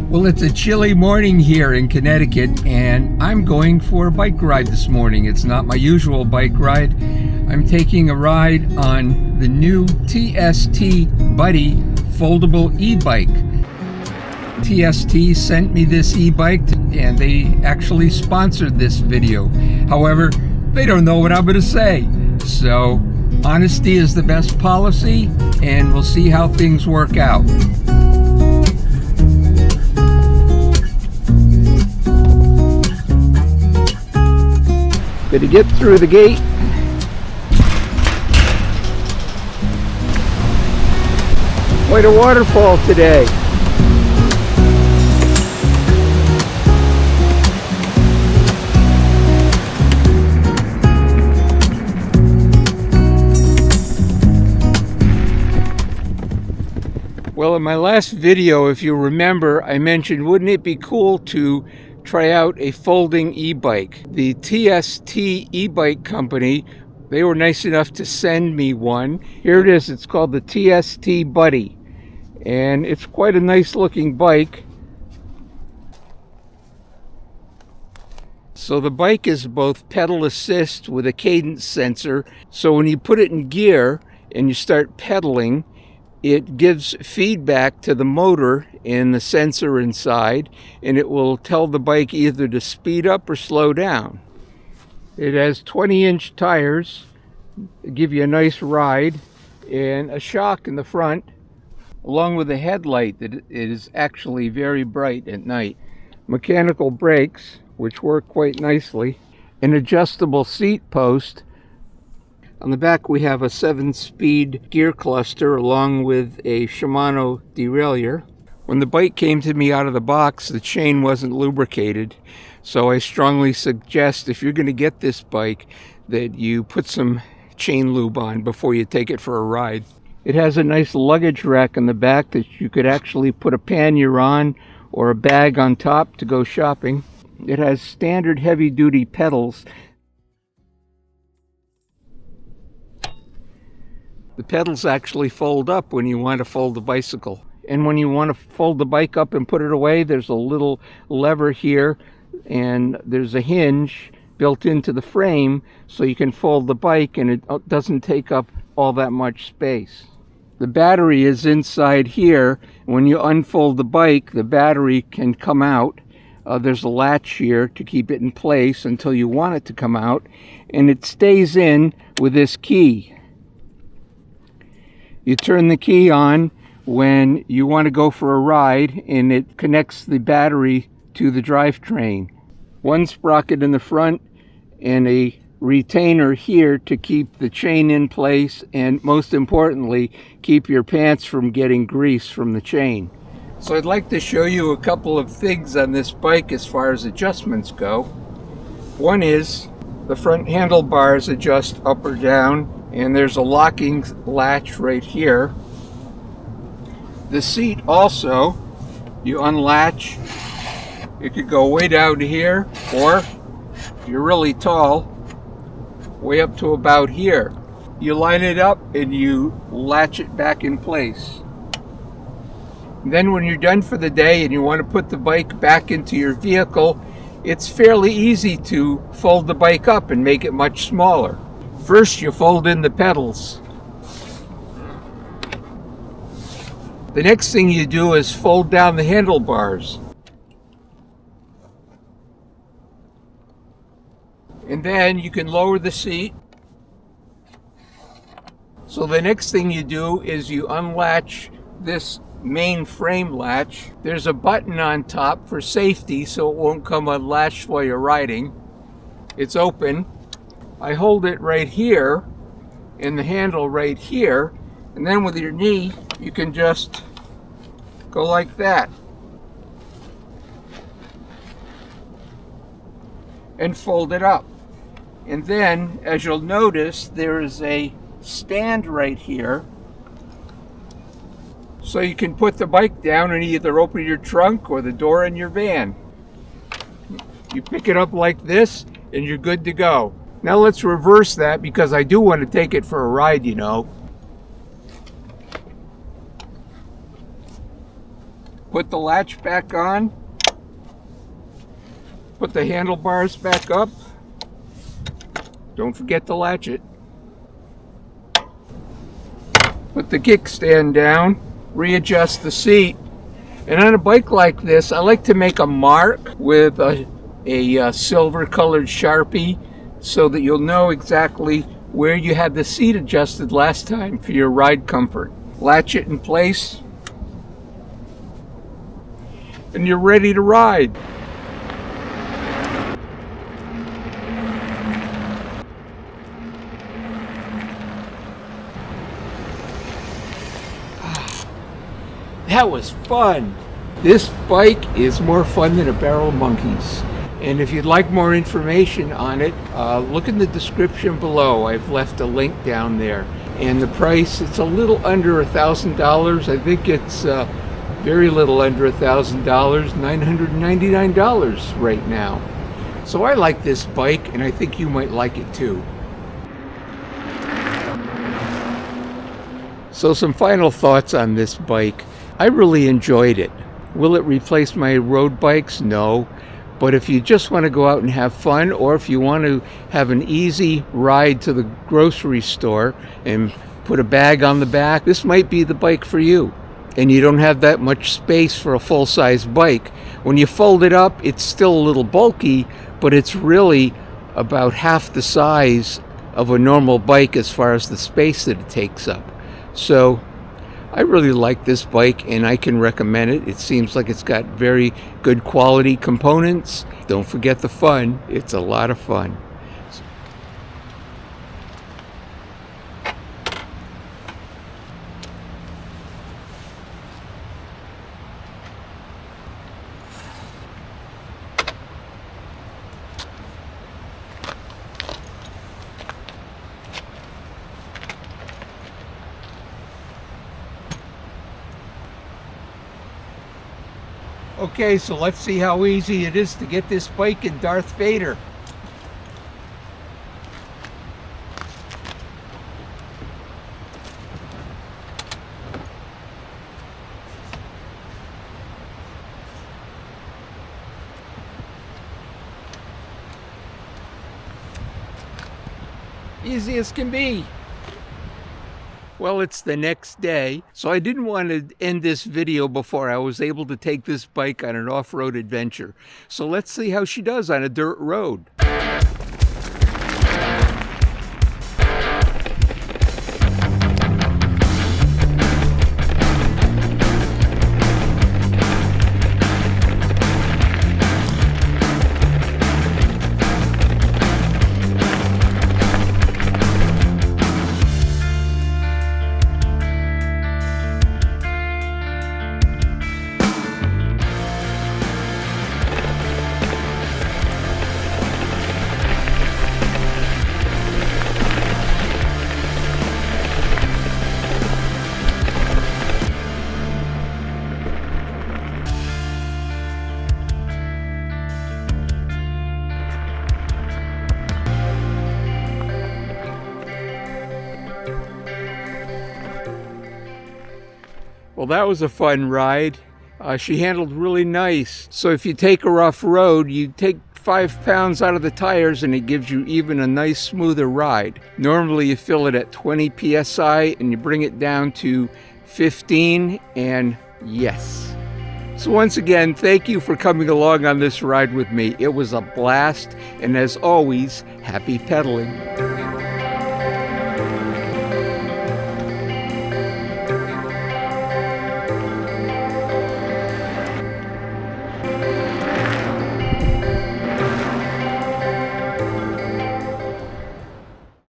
Well, it's a chilly morning here in Connecticut, and I'm going for a bike ride this morning. It's not my usual bike ride. I'm taking a ride on the new TST Buddy Foldable E-Bike. TST sent me this e-bike, and they actually sponsored this video. However, they don't know what I'm going to say. So, honesty is the best policy, and we'll see how things work out. Got to get through the gate. Quite a waterfall today. Well, in my last video, if you remember, I mentioned, wouldn't it be cool to try out a folding e-bike? The TST E-Bike company, they were nice enough to send me one. Here it is. It's called the TST Buddy, and it's quite a nice looking bike. So the bike is both pedal assist with a cadence sensor, so when you put it in gear and you start pedaling, it gives feedback to the motor and the sensor inside, and it will tell the bike either to speed up or slow down. It has 20-inch tires, give you a nice ride, and a shock in the front, along with a headlight that is actually very bright at night. Mechanical brakes, which work quite nicely, an adjustable seat post. On the back we have a 7-speed gear cluster along with a Shimano derailleur. When the bike came to me out of the box, the chain wasn't lubricated, so I strongly suggest, if you're going to get this bike, that you put some chain lube on before you take it for a ride. It has a nice luggage rack in the back that you could actually put a pannier on or a bag on top to go shopping. It has standard heavy-duty pedals. The pedals actually fold up when you want to fold the bicycle. And when you want to fold the bike up and put it away, there's a little lever here, and there's a hinge built into the frame so you can fold the bike and it doesn't take up all that much space. The battery is inside here. When you unfold the bike, the battery can come out. There's a latch here to keep it in place until you want it to come out, and it stays in with this key. You turn the key on when you want to go for a ride, and it connects the battery to the drivetrain. One sprocket in the front and a retainer here to keep the chain in place, and most importantly, keep your pants from getting grease from the chain. So I'd like to show you a couple of things on this bike as far as adjustments go. One is the front handlebars adjust up or down, and there's a locking latch right here. The seat also, you unlatch, it could go way down to here, or if you're really tall, way up to about here. You line it up and you latch it back in place. And then when you're done for the day and you want to put the bike back into your vehicle, it's fairly easy to fold the bike up and make it much smaller. First, you fold in the pedals. The next thing you do is fold down the handlebars. And then you can lower the seat. So the next thing you do is you unlatch this main frame latch. There's a button on top for safety so it won't come unlatched while you're riding. It's open. I hold it right here and the handle right here, and then with your knee you can just go like that and fold it up. And then, as you'll notice, there is a stand right here so you can put the bike down and either open your trunk or the door in your van. You pick it up like this and you're good to go. Now let's reverse that, because I do want to take it for a ride, you know. Put the latch back on. Put the handlebars back up. Don't forget to latch it. Put the kickstand down. Readjust the seat. And on a bike like this, I like to make a mark with a silver colored Sharpie so that you'll know exactly where you had the seat adjusted last time for your ride comfort. Latch it in place and you're ready to ride. That was fun. This bike is more fun than a barrel of monkeys. And if you'd like more information on it, look in the description below. I've left a link down there. And the price, it's a little under $1,000. I think it's very little under $1,000, $999 right now. So I like this bike, and I think you might like it too. So some final thoughts on this bike. I really enjoyed it. Will it replace my road bikes? No. But if you just want to go out and have fun, or if you want to have an easy ride to the grocery store and put a bag on the back, this might be the bike for you. And you don't have that much space for a full-size bike. When you fold it up, it's still a little bulky, but it's really about half the size of a normal bike as far as the space that it takes up. So I really like this bike and I can recommend it. It seems like it's got very good quality components. Don't forget the fun. It's a lot of fun. Okay, so let's see how easy it is to get this bike in Darth Vader. Easy as can be. Well, it's the next day, so I didn't want to end this video before I was able to take this bike on an off-road adventure. So let's see how she does on a dirt road. Well, that was a fun ride. She handled really nice. So if you take her off-road, you take 5 pounds out of the tires and it gives you even a nice smoother ride. Normally you fill it at 20 psi and you bring it down to 15 and yes. So once again, thank you for coming along on this ride with me. It was a blast, and as always, happy pedaling.